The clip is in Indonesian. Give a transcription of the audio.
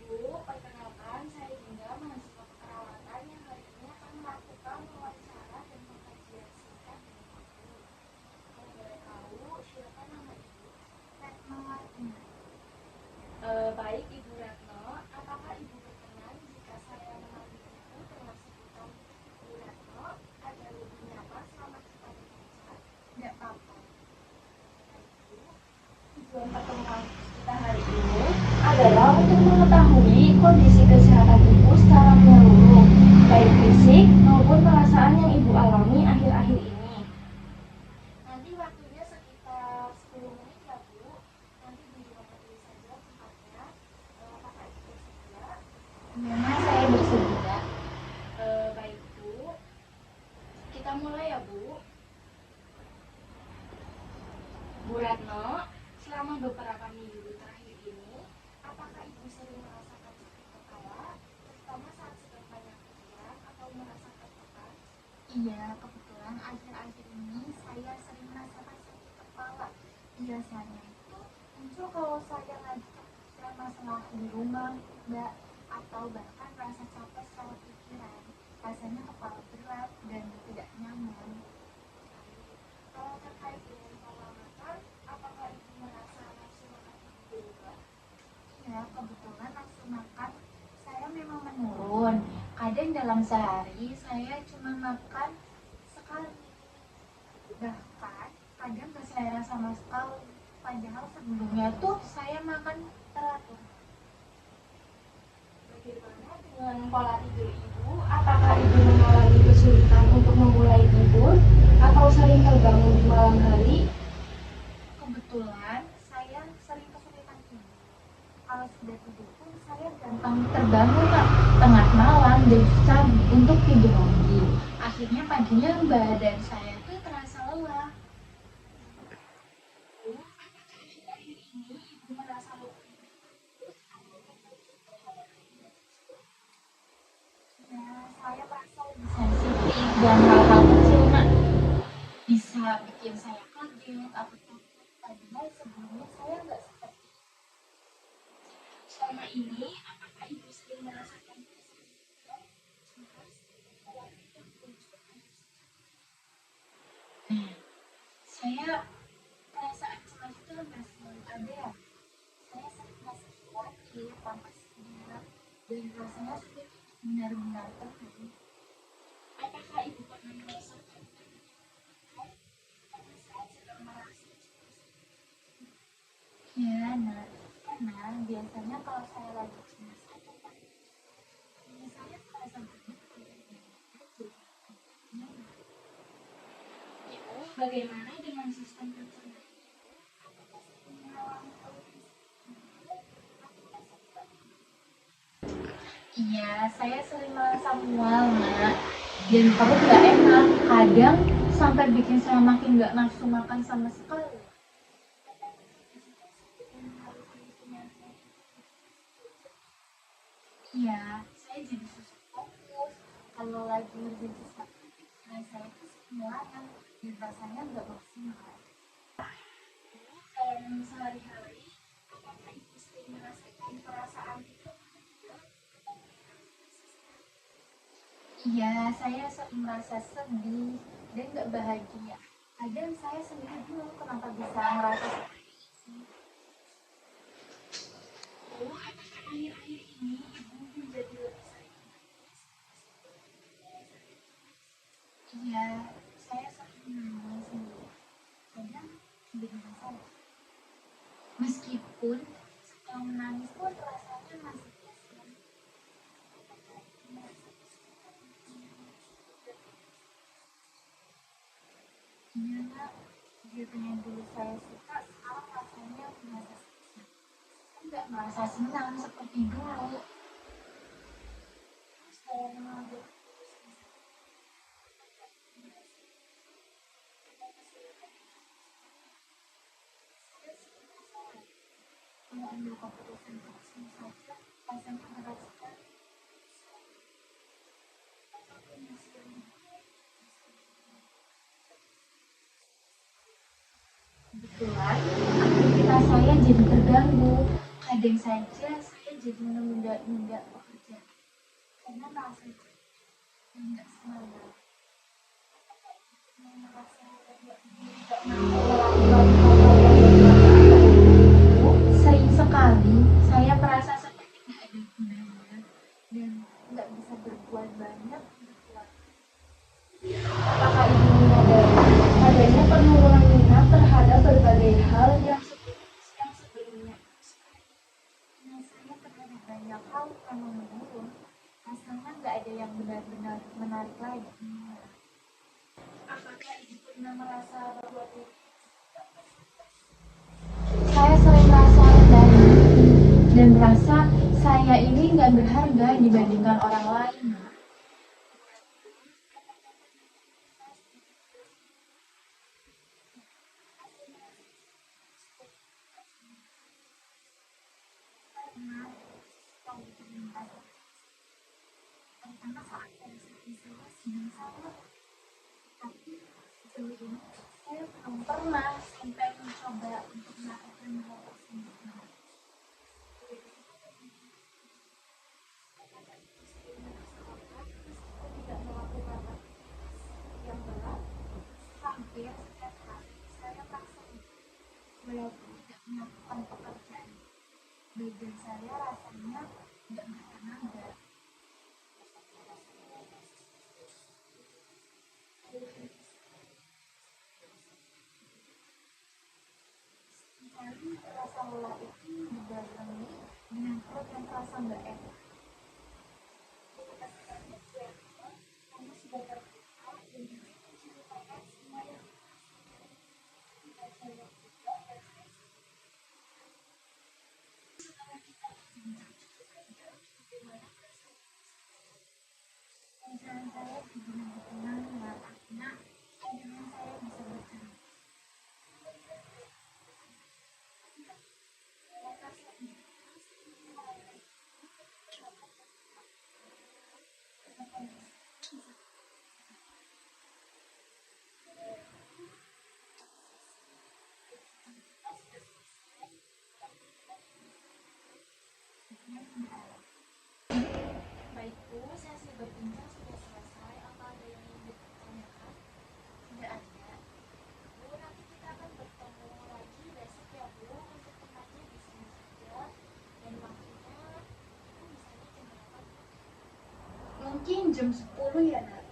Bu, perkenalkan saya Dinda, mahasiswa keperawatan yang hari ini akan melakukan wawancara dan pengkajian singkat dengan Ibu. Kalau boleh tahu, siapa nama Ibu? Retno. Baik Ibu Retno, apakah Ibu berkenan jika saya memanggil Ibu dengan sebutan Bu Retno agar lebih nyaman selama kita berbicara? Tidak apa-apa. Ibu, tujuan pertemuan kita hari ini adalah untuk mengetahui kondisi kesehatan ibu secara menyeluruh, baik fisik maupun perasaan yang ibu alami akhir-akhir ini. Nanti waktunya sekitar 10 menit ya Bu. Nanti Bu juga pilih saja tempatnya. Apakah ibu bersedia? Iya Mas, saya bersedia. Baik Bu, kita mulai ya Bu. Bu Retno, selama beberapa minggu terakhir ini, apakah Ibu sering merasakan sakit kepala, terutama saat sedang banyak pikiran atau merasa tertekan? Iya, kebetulan akhir-akhir ini saya sering merasakan sakit kepala. Biasanya itu muncul kalau saya lagi kepikiran masalah di rumah, Mbak, atau bahkan rasa capek secara pikiran. Rasanya kepala berat dan tidak nyaman. Kalau terkait dengan pola makan, apakah ibu merasa nafsu makan ibu berubah? Iya, kebetulan nafsu makan saya memang menurun. Kadang dalam sehari saya cuma makan sekali. Bahkan kadang gak selera sama sekali. Padahal sebelumnya tuh saya makan teratur. Bagaimana dengan pola tidur ibu? Apakah ibu mengalami kesulitan untuk memulai tidur atau sering terbangun di malam hari? Kebetulan saya sering kesulitan tidur. Kalau sudah tidur pun saya gampang terbangun tengah malam dan susah untuk tidur lagi. Akhirnya paginya badan saya tuh terasa lelah. Bu, akhir-akhir ini ibu merasa lelah. Ya, saya merasa lebih sensitif dan hal-hal kecil bisa bikin saya kaget atau takut. Padahal sebelumnya saya nggak seperti itu. Selama ini, apakah ibu sering merasakan kesesakan, cemas, khawatir, dan muncul saya perasaan cemas itu hampir selalu ada ya. Saya sering merasa khawatir, tanpa sadar, dan rasanya sulit benar-benar tenang. Apakah ibu pernah merasakan karena saat sedang merasa cemas? Ya, nah, karena biasanya kalau saya lagi cemas atau takut, saya merasa Ibu, bagaimana dengan sistem pencernaan? Iya, saya sering merasa mual, Nak. Dan perut gak enak. Kadang sampai bikin saya makin gak nafsu makan sama sekali. Iya, saya jadi susah fokus. Kalau lagi ngerjain sesuatu, pikiran saya itu semuanya dan rasanya nggak maksimal. Kalau sehari-hari, apakah ibu sering merasakan perasaan itu? Iya, saya sering merasa sedih dan nggak bahagia. Kadang saya sendiri bingung kenapa bisa merasa seperti ini. Oh, apakah akhir-akhir ini ibu menjadi lebih sering? Iya, saya sering menangis sendiri. Kadang dengan saya. Meskipun setelah menangis pun rasanya masih kasihan. Iya, Nak. Biasanya dulu saya suka, sekarang rasanya merasa sakit. Enggak merasa senang seperti dulu. Saya mengambil mengambil keputusan langsung saja, rasanya berat sekali. Kebetulan aktivitas saya jadi terganggu. Kadang saja saya jadi menunda-nunda pekerjaan karena merasa jenuh dan nggak semangat. Merasa nggak mampu melakukan hal-hal yang bermanfaat itu, sering sekali saya merasa seperti nggak ada gunanya dan nggak bisa berbuat banyak untuk keluarga. Apakah ibu menyadari adanya penurunan minat terhadap berbagai hal yang sebelumnya minat saya terhadap banyak hal memang menurun? Rasanya nggak ada yang benar-benar menarik lagi. Apakah ibu pernah merasa bahwa saya sering merasa rendah diri dan merasa saya ini nggak berharga dibandingkan orang lain? Terutama saat prestasi saya sedang salah, tapi sejauh ini saya belum pernah sampai mencoba untuk melakukan hal tersebut. Saya tidak melakukan aktivitas yang berat, hampir setiap hari saya merasa walaupun tidak melakukan pekerjaan badan saya rasanya tidak bertenaga. Mencari rasa lelah itu dibarengi dengan perut yang terasa nggak enak. Kamu sudah terbuka dan bisa menceritakan semua yang saya lakukan dan setelah kita berbincang cukup panjang bagaimana perasaan saya jadi lebih tenang karena dengan saya bisa bercerita. Baik Bu, sesi berbincang sudah selesai. Apa ada yang ingin ditanyakan? Tidak ada. Bu, nanti kita akan bertemu lagi besok ya Bu. Untuk tempatnya di sini saja dan waktunya itu misalnya jam berapa? Mungkin jam 10 ya Nak.